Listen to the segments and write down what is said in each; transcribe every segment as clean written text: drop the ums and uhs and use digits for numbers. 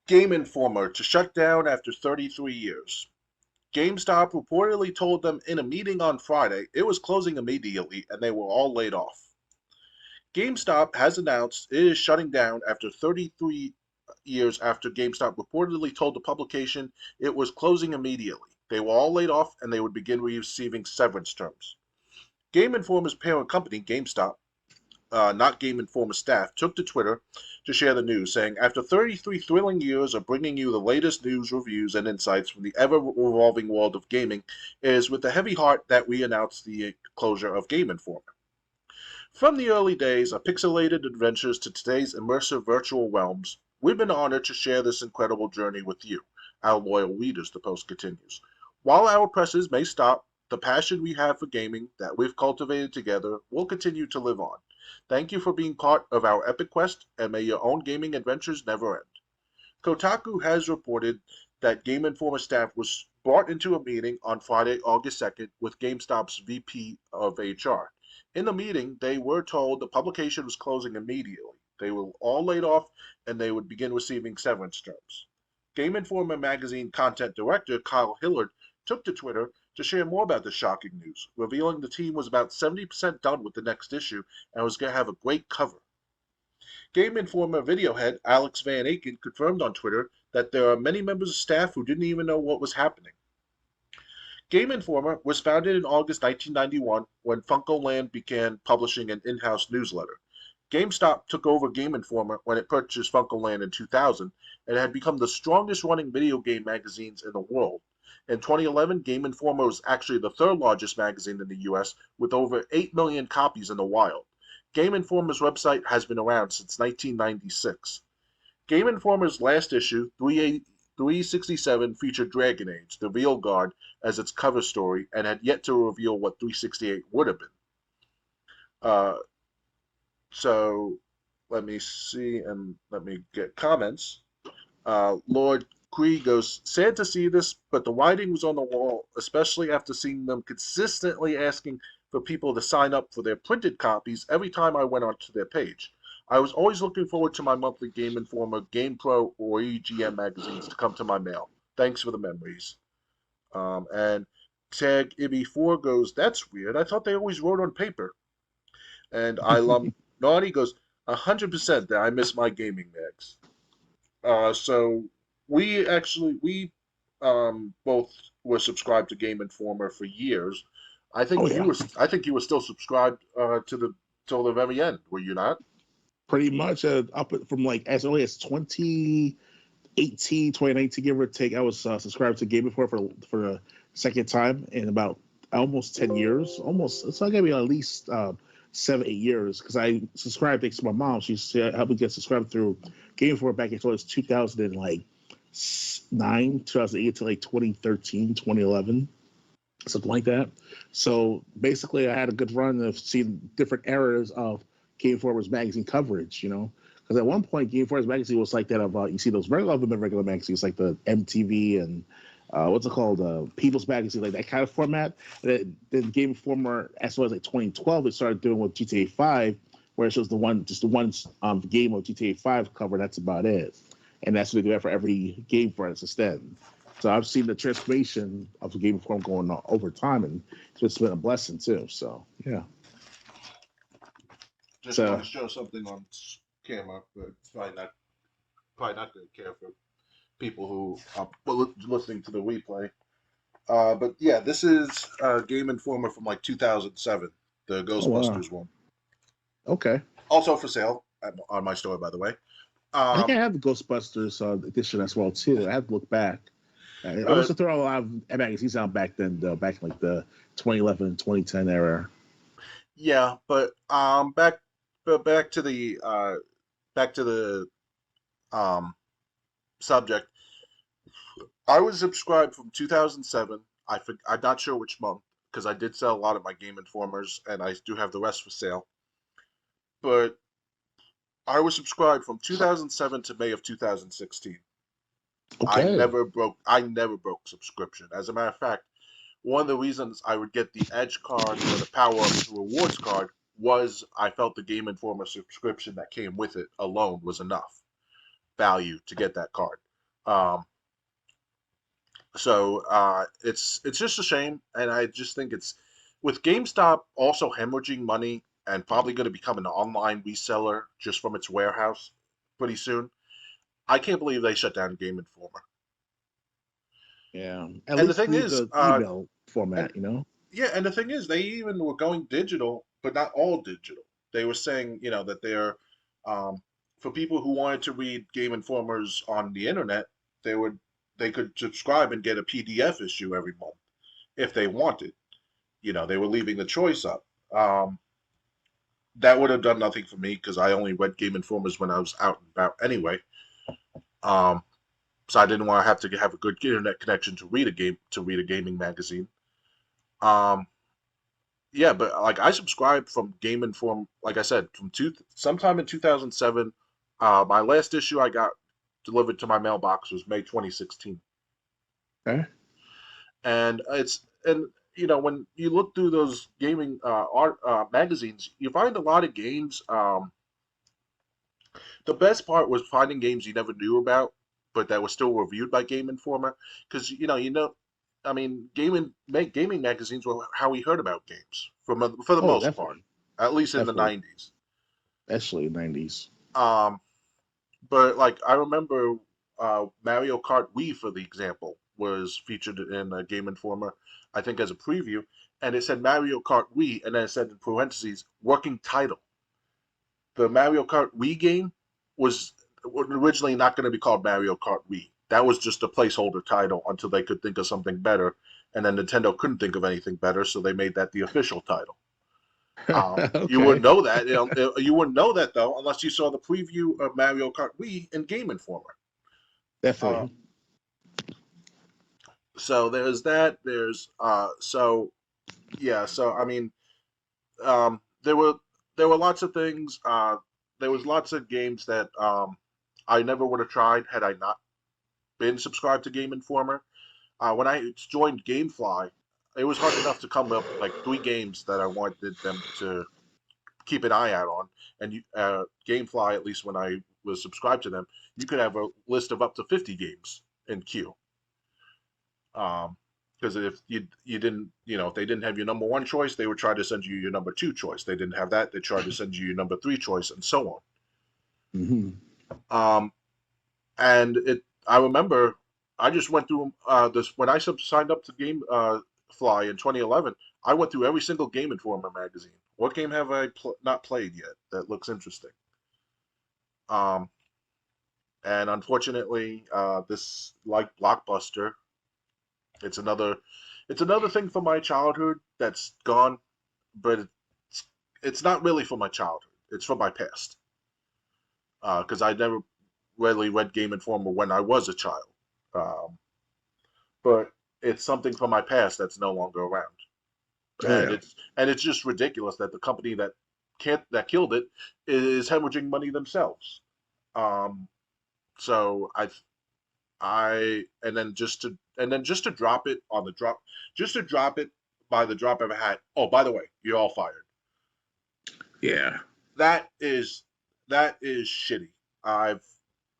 Game Informer to shut down after 33 years. GameStop reportedly told them in a meeting on Friday it was closing immediately and they were all laid off. GameStop has announced it is shutting down after 33 years after GameStop reportedly told the publication it was closing immediately. They were all laid off and they would begin receiving severance terms. Game Informer's parent company, GameStop, not Game Informer staff, took to Twitter to share the news, saying, "After 33 thrilling years of bringing you the latest news, reviews, and insights from the ever-revolving world of gaming, it is with a heavy heart that we announce the closure of Game Informer. From the early days of pixelated adventures to today's immersive virtual realms, we've been honored to share this incredible journey with you, our loyal readers," the post continues. "While our presses may stop, the passion we have for gaming that we've cultivated together will continue to live on. Thank you for being part of our epic quest, and may your own gaming adventures never end." Kotaku has reported that Game Informer staff was brought into a meeting on Friday, August 2nd, with GameStop's VP of HR. In the meeting, they were told the publication was closing immediately. They were all laid off and they would begin receiving severance terms. Game Informer magazine content director Kyle Hillard took to Twitter to share more about the shocking news, revealing the team was about 70% done with the next issue and was going to have a great cover. Game Informer video head Alex Van Aken confirmed on Twitter that there are many members of staff who didn't even know what was happening. Game Informer was founded in August 1991 when FuncoLand began publishing an in-house newsletter. GameStop took over Game Informer when it purchased FuncoLand in 2000 and had become the strongest running video game magazines in the world. In 2011, Game Informer was actually the third largest magazine in the US with over 8 million copies in the wild. Game Informer's website has been around since 1996. Game Informer's last issue, 367, featured Dragon Age, the Real Guard, as its cover story, and had yet to reveal what 368 would have been. So let me see and let me get comments. Lord Cree goes, "Sad to see this, but the writing was on the wall, especially after seeing them consistently asking for people to sign up for their printed copies every time I went onto their page. I was always looking forward to my monthly Game Informer, Game Pro, or EGM magazines to come to my mail. Thanks for the memories." And Tag Ibby4 goes, "That's weird. I thought they always wrote on paper." And I Lum Naughty goes, 100% that I miss my gaming mags. So we both were subscribed to Game Informer for years. I think Oh you yeah, were you were still subscribed to the till the very end, were you not? pretty much up from like as early as 2018, 2019, give or take. I was subscribed to Game Informer for the second time in about almost 10 years. Almost, it's not gonna be at least 7, 8 years because I subscribed thanks to my mom. She helped me get subscribed through Game Informer back in 2000 and like 2008 to like 2013, 2011, something like that. So basically, I had a good run of seeing different eras of Game Informer's magazine coverage. Because at one point, Game Informer's magazine was like that of you see those regular magazines like the MTV and what's it called, People's Magazine, like that kind of format. Then Game Informer, as well as like 2012, they started doing with GTA 5, where it shows just the one game of GTA 5 cover. That's about it, and that's what they do that for every game for us instead. So I've seen the transformation of the Game Informer going on over time, and it's just been a blessing too. So yeah. Just want So to show something on camera, but it's probably not going to care for people who are listening to the replay. But yeah, this is Game Informer from like 2007, the oh wow, Ghostbusters one. okay. Also for sale on my store, by the way. I think I Um, have the Ghostbusters edition as well too. I have to look back. I was but throwing a lot of magazines out back then, though, back in like the 2011, 2010 era. yeah, but back to the um, subject. I was subscribed from 2007. I'm not sure which month because I did sell a lot of my Game Informers, and I do have the rest for sale. But I was subscribed from 2007 to May of 2016. Okay. I never broke subscription. As a matter of fact, one of the reasons I would get the Edge card or the Power Up Rewards card was I felt the Game Informer subscription that came with it alone was enough value to get that card. Um, it's just a shame, and I just think it's with GameStop also hemorrhaging money and probably going to become an online reseller just from its warehouse pretty soon. I can't believe they shut down Game Informer. Yeah. At And the least thing leave is, the email and format, you know? yeah, and the thing is, they even were going digital, but not all digital. They were saying, that they're um, for people who wanted to read Game Informers on the internet, they would they could subscribe and get a PDF issue every month if they wanted. They were leaving the choice up. Um, that would have done nothing for me because I only read Game Informers when I was out and about anyway. Um, so I didn't want to have have a good internet connection to read a gaming magazine. Um, yeah, but like I subscribed from Game Inform, like I said, sometime in 2007. My last issue I got delivered to my mailbox was May 2016, Okay. and when you look through those gaming art magazines, you find a lot of games. The best part was finding games you never knew about, but that were still reviewed by Game Informer, because I mean, gaming magazines were how we heard about games for the Oh, most part, definitely. at least in the Definitely. '90s. Especially 90s. Um, but like I remember Mario Kart Wii, for the example, was featured in Game Informer, I think as a preview, and it said Mario Kart Wii, and then it said in parentheses working title. The Mario Kart Wii game was originally not going to be called Mario Kart Wii. That was just a placeholder title until they could think of something better, and then Nintendo couldn't think of anything better, so they made that the official title. You Okay. wouldn't know that. You wouldn't know that though unless you saw the preview of Mario Kart Wii in Game Informer. Uh, Definitely. so there's that. There's so yeah. So I mean, there were lots of things. There was lots of games that I never would have tried had I not been subscribed to Game Informer. When I joined GameFly, it was hard enough to come up with like 3 games that I wanted them to keep an eye out on. And GameFly, at least when I was subscribed to them, you could have a list of up to 50 games in queue. Because if you didn't, if they didn't have your number one choice, they would try to send you your number two choice. They didn't have that, they tried to send you your number three choice, and so Hmm. on. And I remember I just went through this when I signed up to Game Fly in 2011. I went through every single Game Informer magazine. What game have I not played yet that looks interesting? Um, and unfortunately, this like Blockbuster, it's another it's another thing from my childhood that's gone, but it's not really for my childhood. It's for my past. Because I never really read Game Informer when I was a child. Um, but it's something from my past that's no longer around, Oh, and yeah. it's just ridiculous that the company that killed it is hemorrhaging money themselves. Um, so I and then just to drop it on the drop just to drop it by the drop of a hat. Oh, by the way, you're all fired. Yeah. That is that is shitty.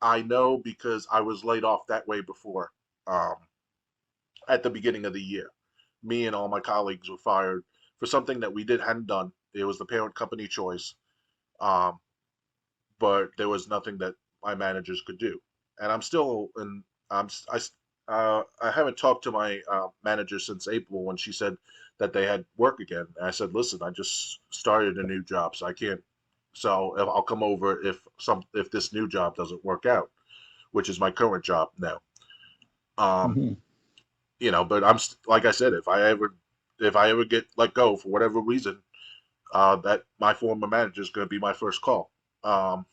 I know because I was laid off that way before. Um, at the beginning of the year, me and all my colleagues were fired for something that we hadn't done. It was the parent company choice, um, but there was nothing that my managers could do. And I'm still and I'm I haven't talked to my manager since April when she said that they had work again. And I said, listen, I just started a new job, so I can't. So I'll come over if this new job doesn't work out, which is my current job now. Um, Hmm. but like I said, if I ever get let go for whatever reason, that my former manager is going to be my first call. Um,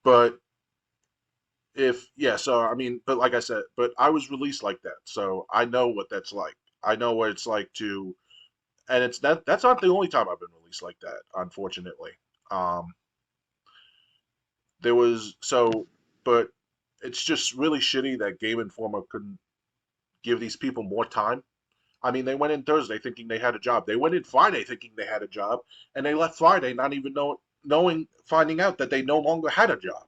but if yeah, so I mean, but like I said, but I was released like that, so I know what that's like. I know what it's like to, and that's not the only time I've been released like that, unfortunately. Um, there was so, but it's just really shitty that Game Informer couldn't give these people more time. I mean, they went in Thursday thinking they had a job. They went in Friday thinking they had a job, and they left Friday not even finding out that they no longer had a job.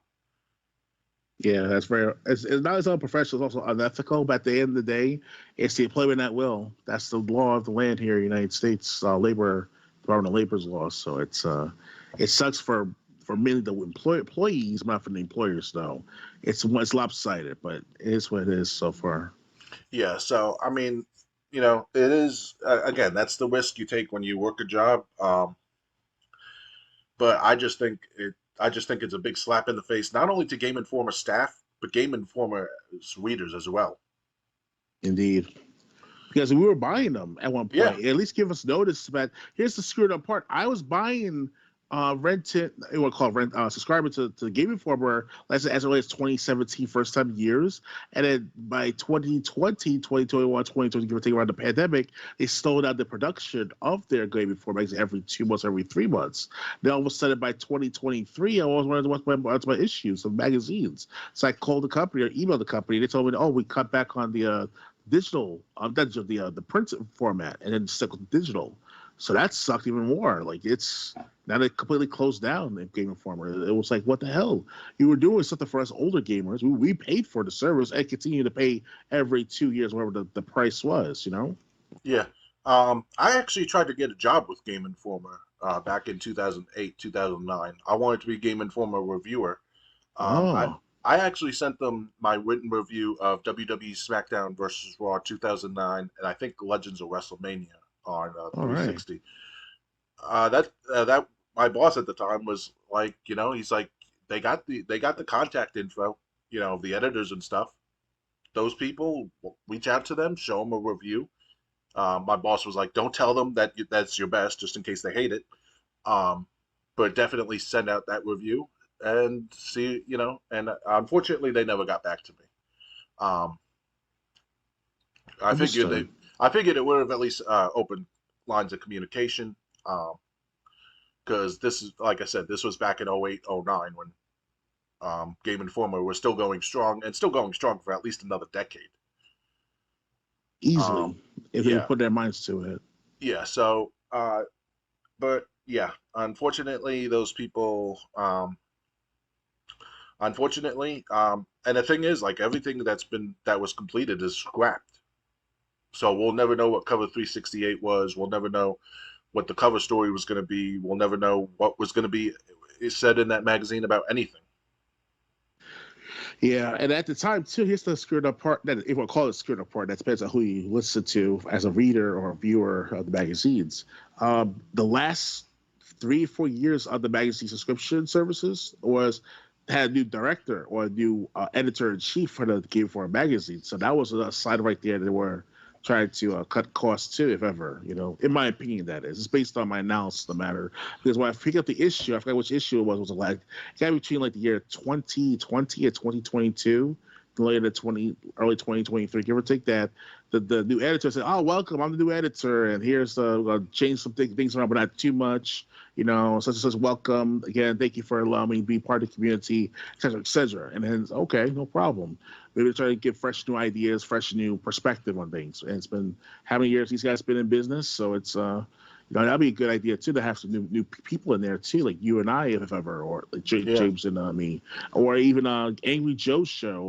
Yeah, that's very. It's not as unprofessional. It's also unethical. But at the end of the day, it's the employment at will. That's the law of the land here in the United States. Labor Department of Labor's laws. So it sucks for many of the employees, not for the employers though. It's lopsided, but it is what it is so far. Yeah, so I mean, it is again, that's the risk you take when you work a job. But I just think it's a big slap in the face, not only to Game Informer staff, but Game Informer's readers as well. Indeed. Because we were buying them at one Yeah, point. At least give us notice. But here's the screwed up part. I was buying rented, what call rent, subscribing to the Game Informer as early as 2017, first time years. And then by 2020, 2021, 2020, give or take around the pandemic, they slowed down the production of their Game Informer every 2 months, every 3 months. Then all of a sudden by 2023, I was wondering what's my issues of magazines. So I called the company or emailed the company. They told me, oh, we cut back on the digital, the print format, and then stuck with digital. So that sucked even more. Like it's now they completely closed down the Game Informer. It was like, what the hell? You were doing something for us older gamers. We paid for the service and continue to pay every 2 years, whatever the price was. yeah. I actually tried to get a job with Game Informer back in 2008, 2009. I wanted to be Game Informer reviewer. Um, I Oh, I actually sent them my written review of WWE SmackDown versus Raw 2009, and I think Legends of WrestleMania on all right. 360. That my boss at the time was like, he's like, they got the contact info, the editors and stuff. Those people, reach out to them, show them a review. My boss was like, don't tell them that that's your best, just in case they hate it. Um, but definitely send out that review and see, And unfortunately, they never got back to me. Um, I figured they, Understood. I figured it would have at least opened lines of communication. Because this is, like I said, this was back in 08, 09 when Game Informer was still going strong and still going strong for at least another decade. Um, Easily, if they yeah, put their minds to it. yeah. So, but yeah, unfortunately, those people, and the thing is, like everything that was completed is scrapped. So we'll never know what cover 368 was. We'll never know what the cover story was going to be. We'll never know what was going to be said in that magazine about anything. Yeah, and at the time too, here's the screwed up part. That if we call it screwed up part, that depends on who you listen to as a reader or a viewer of the magazines. The last 3 or 4 years of the magazine subscription services had a new director or a new editor in chief for the Game Four magazine. So that was a side right there. They were trying to cut costs too, if ever. In my opinion, that is. It's based on my analysis of the matter. Because when I picked up the issue, I forgot which issue it was. Was like it got between like the year 2020 and 2022, later early 2023, give or take that. The new editor said, "Oh, welcome, I'm the new editor, and here's change some things around, but not too much. Such and such. Welcome again. Thank you for allowing me to be part of the community, etc., etc." And then okay, no problem. Maybe try to get fresh new ideas, fresh new perspective on things. And it's been how many years these guys been in business, so it's that'd be a good idea too to have some new people in there too, like you and I, if ever, or like Yeah, James and me, or even Angry Joe show,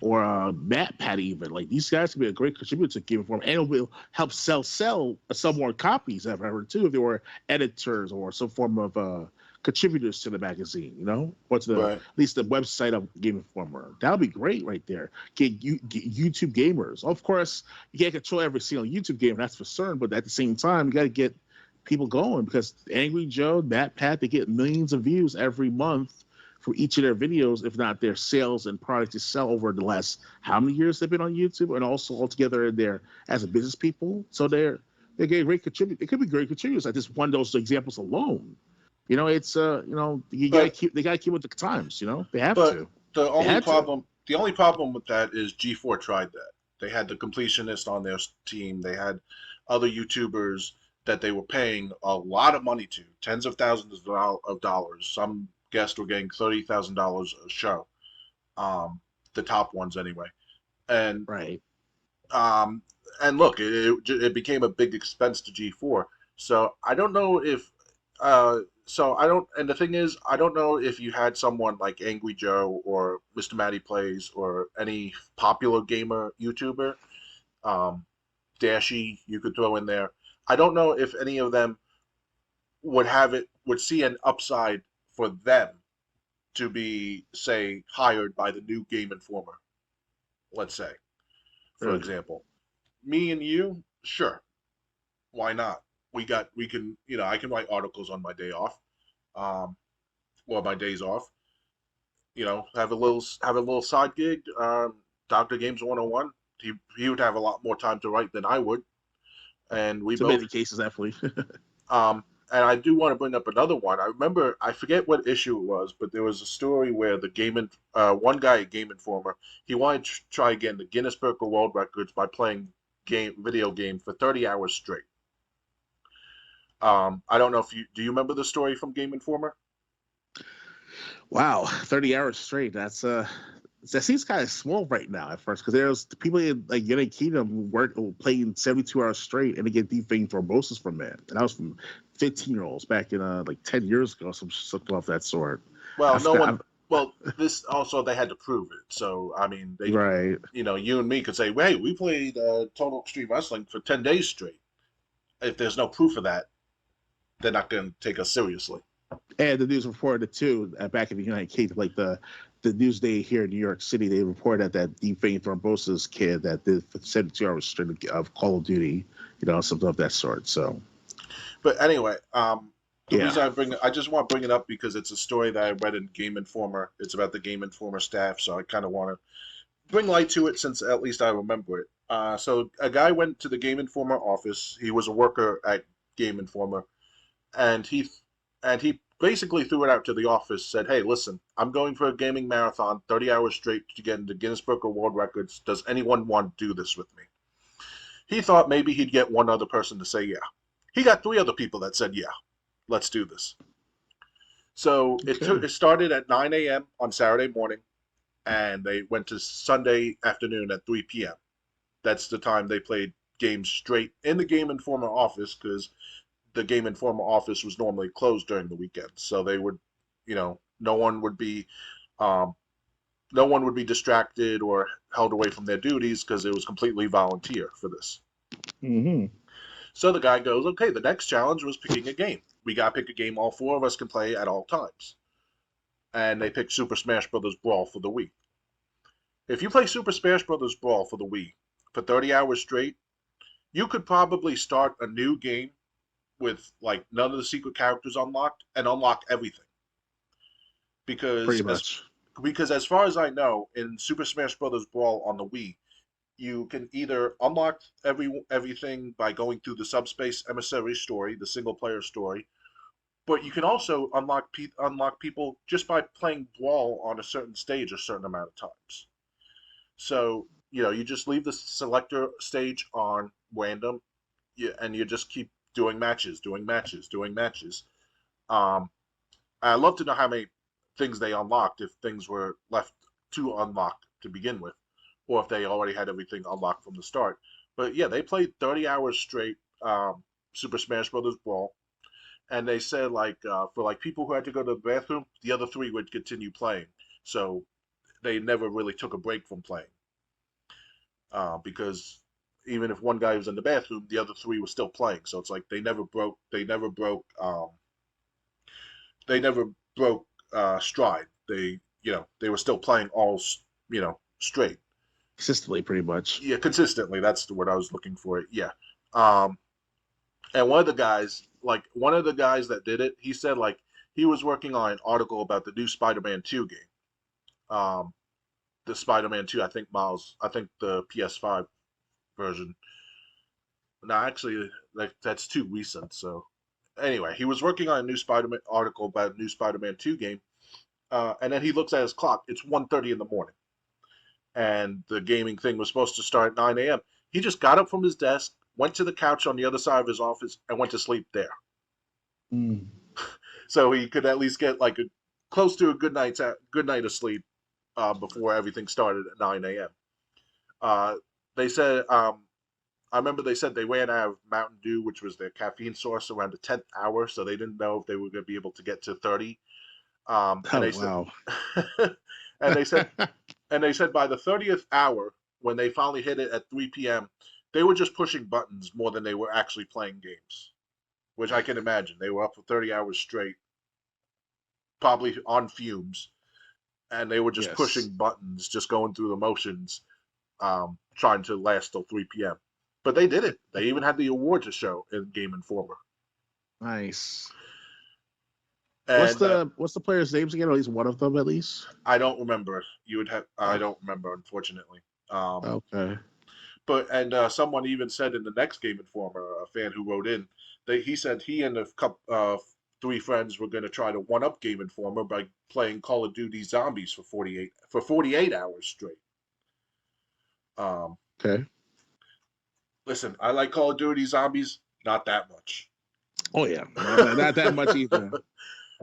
or Matt Pat even. Like these guys could be a great contributor to Game Informer, and it will help sell more copies if ever too if they were editors or some form of contributors to the magazine, or to at right. least the website of Game Informer. That would be great right there. Get YouTube gamers. Of course, you can't control every single YouTube gamer, that's for certain, but at the same time, you got to get people going because Angry Joe, Matt Pat, they get millions of views every month for each of their videos, if not their sales and products to sell over the last how many years they've been on YouTube, and also altogether in there as a business people. So they're getting great contributors. It could be great contributors. Like this one of those examples alone. It's you gotta But keep they gotta keep with the times. They have but to. the They only had to. problem the only problem with that is G4 tried that. They had the completionist on their team. They had other YouTubers that they were paying a lot of money to, tens of thousands of dollars. Some guests were getting $30,000 a show. The top ones anyway. And Right. um, and look, it became a big expense to G4. So I don't know if So I don't, and the thing is, I don't know if you had someone like Angry Joe or Mr. Matty Plays or any popular gamer YouTuber, um, Dashy, you could throw in there. I don't know if any of them would see an upside for them to be, say, hired by the new Game Informer. Let's say, for Right. example, me and you, sure, why not? We can, I can write articles on my day off, um, or my days off. Have a little side gig. Doctor Games 101. He would have a lot more time to write than I would, and we To many both. cases, definitely. Um, and I do want to bring up another one. I forget what issue it was, but there was a story where one guy at Game Informer, he wanted to try again the Guinness Book of World Records by playing video game for 30 hours straight. I don't know if you remember the story from Game Informer? Wow, 30 hours straight. That seems kind of small right now at first because there's people in like United Kingdom work playing 72 hours straight and they get deep vein thrombosis from it. And that was from 15-year-olds back in like 10 years ago, something of that sort. I Well, no forgot. one. Well, this also they had to prove it. So I mean, Right. you and me could say, "Hey, we played Total Extreme Wrestling for 10 days straight." If there's no proof of that, they're not going to take us seriously. And the news reported too back in the United Kingdom, like the Newsday here in New York City, they reported that deep vein thrombosis kid that did 72 hours straight of Call of Duty, something of that sort. So But anyway, the yeah. reason I just want to bring it up because it's a story that I read in Game Informer. It's about the Game Informer staff, so I kind of want to bring light to it since at least I remember it. So a guy went to the Game Informer office. He was a worker at Game Informer, and he basically threw it out to the office. Said, "Hey, listen, I'm going for a gaming marathon, 30 hours straight to get into Guinness Book of World Records. Does anyone want to do this with me?" He thought maybe he'd get one other person to say yeah. He got three other people that said yeah, let's do this. So Okay. it started at 9 a.m. on Saturday morning, and they went to Sunday afternoon at 3 p.m. That's the time they played games straight in the Game Informer office because the Game Informer office was normally closed during the weekend. So they would, no one would be, um, no one would be distracted or held away from their duties because it was completely volunteer for this. Hmm. So the guy goes, okay, the next challenge was picking a game. We got to pick a game all four of us can play at all times. And they picked Super Smash Bros. Brawl for the Wii. If you play Super Smash Bros. Brawl for the Wii for 30 hours straight, you could probably start a new game with like none of the secret characters unlocked and unlock everything. Because Pretty as much. because as far as I know, in Super Smash Bros. Brawl on the Wii, you can either unlock everything by going through the Subspace Emissary story, the single player story, but you can also unlock people just by playing Brawl on a certain stage a certain amount of times. So you just leave the selector stage on random, and you just keep doing matches, doing matches, doing matches. Um, I'd love to know how many things they unlocked if things were left to unlock to begin with, or if they already had everything unlocked from the start. But yeah, they played 30 hours straight Super Smash Brothers Brawl, and they said like for like people who had to go to the bathroom, the other three would continue playing. So they never really took a break from playing because even if one guy was in the bathroom, the other three were still playing. So it's like they never broke. They never broke stride. They were still playing all straight. Consistently, pretty much. Yeah, consistently. That's the word I was looking for. Yeah. Um, and one of the guys that did it, he said like he was working on an article about the new Spider-Man 2 game. Um, the Spider-Man 2, I think Miles, I think the PS5 version. No, actually, like that's too recent. So anyway, he was working on a new Spider-Man article about a new Spider-Man 2 game, and then he looks at his clock. It's 1:30 in the morning, and the gaming thing was supposed to start at 9 a.m. He just got up from his desk, went to the couch on the other side of his office, and went to sleep there. Mm. So he could at least get like a close to a good night of sleep before everything started at 9 a.m. Uh, they said I remember they said they ran out of Mountain Dew, which was their caffeine source, around the 10th hour, so they didn't know if they were going to be able to get to 30. And Oh they said, wow. and they said, and they said by the 30th hour, when they finally hit it at 3 p.m., they were just pushing buttons more than they were actually playing games, which I can imagine. They were up for 30 hours straight, probably on fumes, and they were just Yes. pushing buttons, just going through the motions, trying to last till 3 p.m. But they did it. They even had the award to show in Game Informer. Nice. And What's the players' names again? Or at least one of them, at least. I don't remember. You would have. I Oh, don't remember, unfortunately. Um, okay. but and someone even said in the next Game Informer, a fan who wrote in, he said he and a couple, three friends were going to try to one up Game Informer by playing Call of Duty Zombies for 48 hours straight. Um, Okay. Listen, I like Call of Duty Zombies, not that much. Oh yeah, not that much either.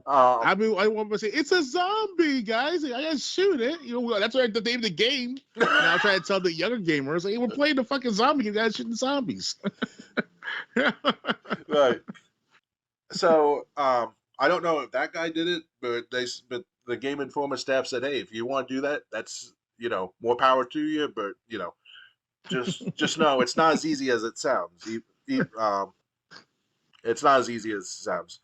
um, I want to say it's a zombie, guys. I gotta shoot it. You know, that's right. The name of the game. And I'll try to tell the younger gamers, like, hey, we're playing the fucking zombie. You guys shooting zombies. right. So I don't know if that guy did it, but the Game Informer staff said, hey, if you want to do that, that's more power to you. But just know it's not as easy as it sounds. It's not as easy as it sounds.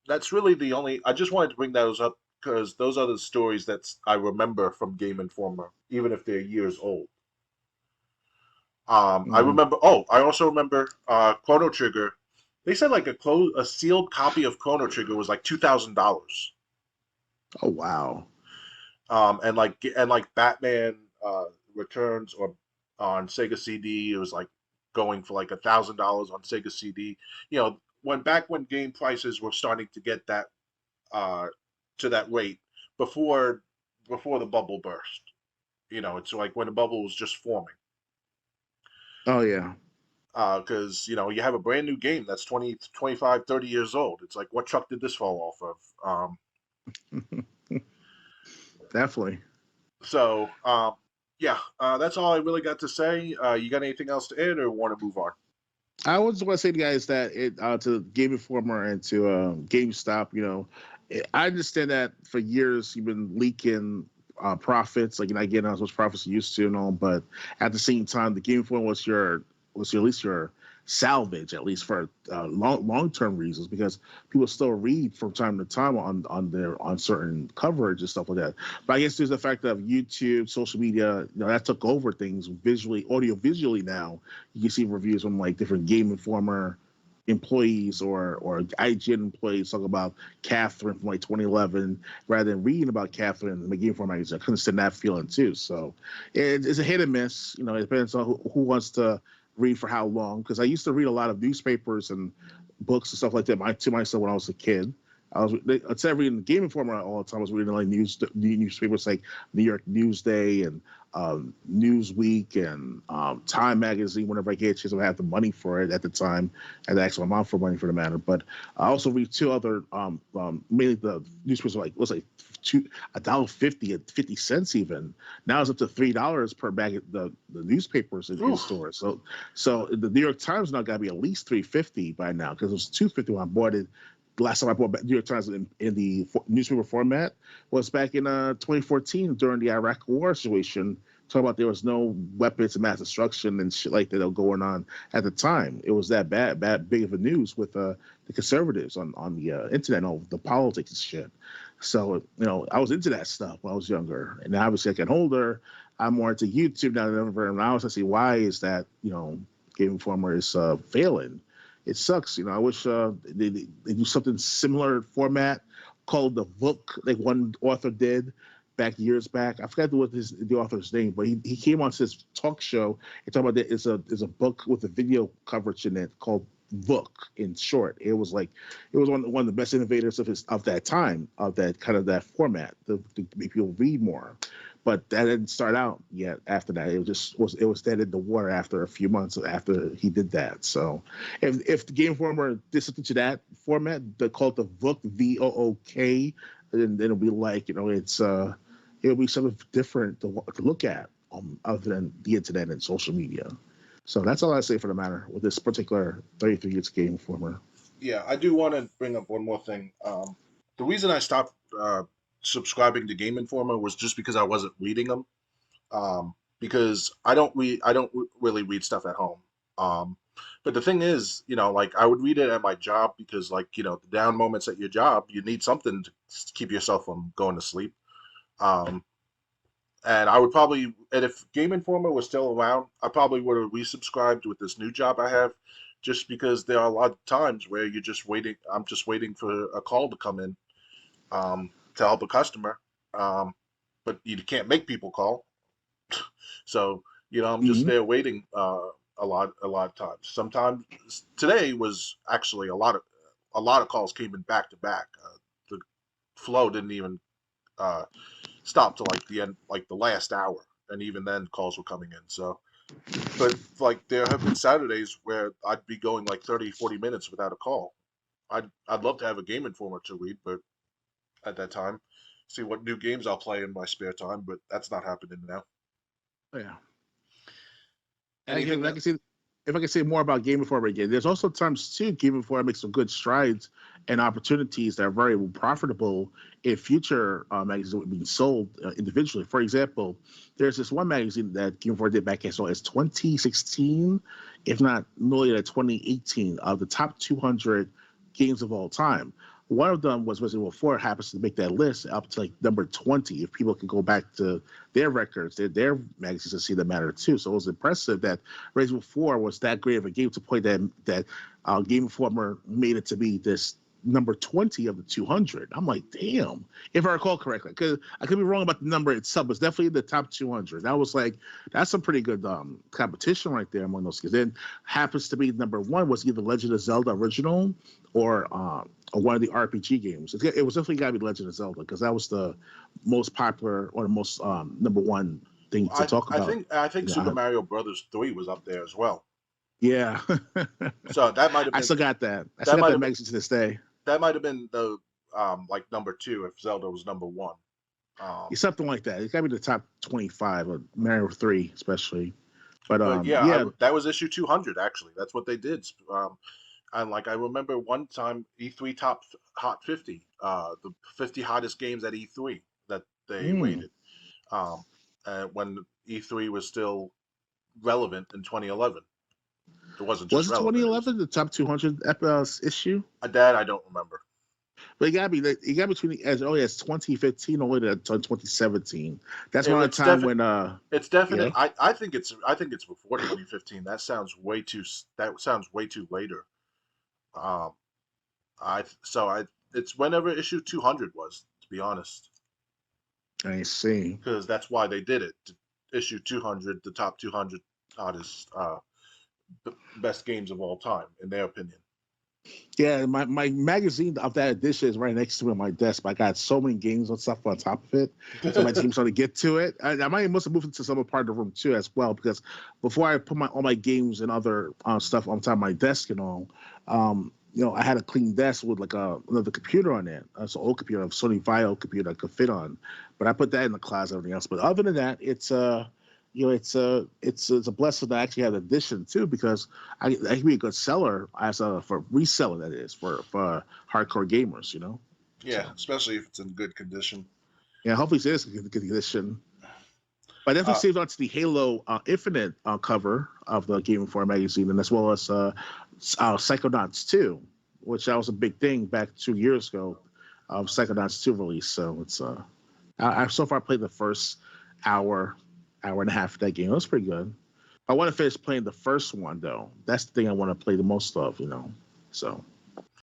That's really the only. I just wanted to bring those up because those are the stories that I remember from Game Informer, even if they're years old. I Mm. remember. Oh, I also remember Chrono Trigger. They said like a sealed copy of Chrono Trigger was like $2,000. Oh wow. And like Batman Returns or on Sega CD, it was like going for like $1,000 on Sega CD. When game prices were starting to get that uh, to that rate before the bubble burst. It's like when the bubble was just forming. Oh yeah. Because you have a brand new game that's 20, 25, 30 years old. It's like, what truck did this fall off of? Definitely. So yeah, that's all I really got to say. You got anything else to add, or want to move on? I would just want to say to you guys that to Game Informer and to GameStop, I understand that for years you've been leaking profits, like you're not getting as much profits you used to and all, but at the same time, the Game Informer was at least your salvage, at least for long term reasons, because people still read from time to time on certain coverage and stuff like that. But I guess there's the fact of YouTube, social media, that took over things visually, audio visually now. You can see reviews from like different Game Informer employees or IGN employees talk about Catherine from like 2011 rather than reading about Catherine in the Game Informer magazine. I couldn't stand that feeling too. So it's a hit and miss. It depends on who wants to read for how long. Because I used to read a lot of newspapers and books and stuff like that to myself when I was a kid. Instead of reading the Game Informer all the time, I was reading like newspapers like New York Newsday and Newsweek and Time Magazine. Whenever I get a chance, I had the money for it at the time. I had to ask my mom for money for the matter. But I also read two other, mainly the newspapers was like $1.50 and 50 cents even. Now it's up to $3 per bag of the newspapers in stores. So the New York Times now got to be at least $3.50 by now because it was $2.50 when I bought it. The last time I bought New York Times in the newspaper format was back in 2014 during the Iraq War situation. Talking about there was no weapons of mass destruction and shit like that going on at the time. It was that bad big of a news with the conservatives on the internet and all the politics and shit. So I was into that stuff when I was younger, and now obviously I get older. I'm more into YouTube now than ever, and I was see why is that Game Informer is failing. It sucks. I wish they do something similar format called the book, like one author did back years back. I forgot what the author's name, but he came on this talk show and talked about that it's a book with a video coverage in it called Book in short. It was one of the best innovators of that time, of that kind of that format to make people read more. But that didn't start out yet after that. It was dead in the water after a few months after he did that. So if the Game Informer did something to that format, they call it the Vook VOOK, then it'll be like it'll be something different to look at. other than the internet and social media. So that's all I say for the matter with this particular 33 years Game Informer. Yeah, I do want to bring up one more thing. The reason I stopped subscribing to Game Informer was just because I wasn't reading them. Because I don't really read stuff at home. Um, but the thing is, like I would read it at my job because, like, the down moments at your job, you need something to keep yourself from going to sleep. Um, and I would probably, and if Game Informer was still around, I probably would have resubscribed with this new job I have, just because there are a lot of times where you're just waiting. I'm just waiting for a call to come in to help a customer, um, but you can't make people call. So, I'm just Mm-hmm. there waiting a lot of times. Sometimes today was actually a lot of calls came in back to back. The flow didn't even uh, stop to like the end, like the last hour, and even then calls were coming in. So, but like there have been Saturdays where I'd be going like 30, 40 minutes without a call. I'd love to have a Game Informer to read, but at that time, see what new games I'll play in my spare time. But that's not happening now. Oh, yeah. Anything Again, like I said, if I can say more about Game Informer again, there's also times too Game Informer makes some good strides and opportunities that are very profitable in future magazines being sold individually. For example, there's this one magazine that Game Informer did back as well as 2016, if not nearly at 2018, of the top 200 games of all time. One of them was Resident Evil 4 happens to make that list up to like number 20. If people can go back to their records, their magazines, to see the matter too. So it was impressive that Resident Evil 4 was that great of a game to point that Game Informer made it to be this number 20 of the 200. I'm like, damn, if I recall correctly, because I could be wrong about the number itself, but it's definitely the top 200. That was like, that's some pretty good competition right there among those games. Then happens to be number one was either Legend of Zelda original or one of the RPG games. It was definitely got to be Legend of Zelda because that was the most popular or the most number one thing to I talk I about. think I think Super Yeah, Mario Brothers 3 was up there as well. yeah. So that might have I been still got that. I still that got might that have been magazine to this day. that might have been the like number two if Zelda was number one. Um, Something like that. It's got to be the top 25 or Mario 3 especially. But but yeah, yeah. that was issue 200 actually. That's what they did. And like I remember one time E3 top hot 50, the 50 hottest games at E3 that they Mm. rated. Um, when E3 was still relevant in 2011. It wasn't just Was it relevant. It was 2011 the top 200 issue? that I don't remember. But it got between as early as 2015 all the way to 2017. That's It, around the it's time definitely when It's yeah. definite. I think it's before 2015. That sounds way too later. Um, I so I it's whenever issue 200 was, to be honest, I see. because that's why they did it. Issue 200, the top 200 hottest, best games of all time, in their opinion. Yeah, my magazine of that edition is right next to me on my desk. But I got so many games and stuff on top of it, so my team's trying to get to it. I might must have moved into some other part of the room too as well because before I put all my games and other stuff on top of my desk and all, I had a clean desk with like another computer on it. It's an old computer, a Sony Vaio computer I could fit on, but I put that in the closet and everything else. But other than that, it's a blessing to actually have the edition too because I can be a good seller for reseller that is for hardcore gamers. Yeah, So especially if it's in good condition. yeah, hopefully it is a good condition. But I definitely Uh, saved on to the Halo Infinite cover of the Game Informer magazine, and as well as Psychonauts 2, which that was a big thing back 2 years ago. Psychonauts 2 release, so it's I've so far played the first hour, hour and a half of that game. It was pretty good. I want to finish playing the first one though. That's the thing I want to play the most of. So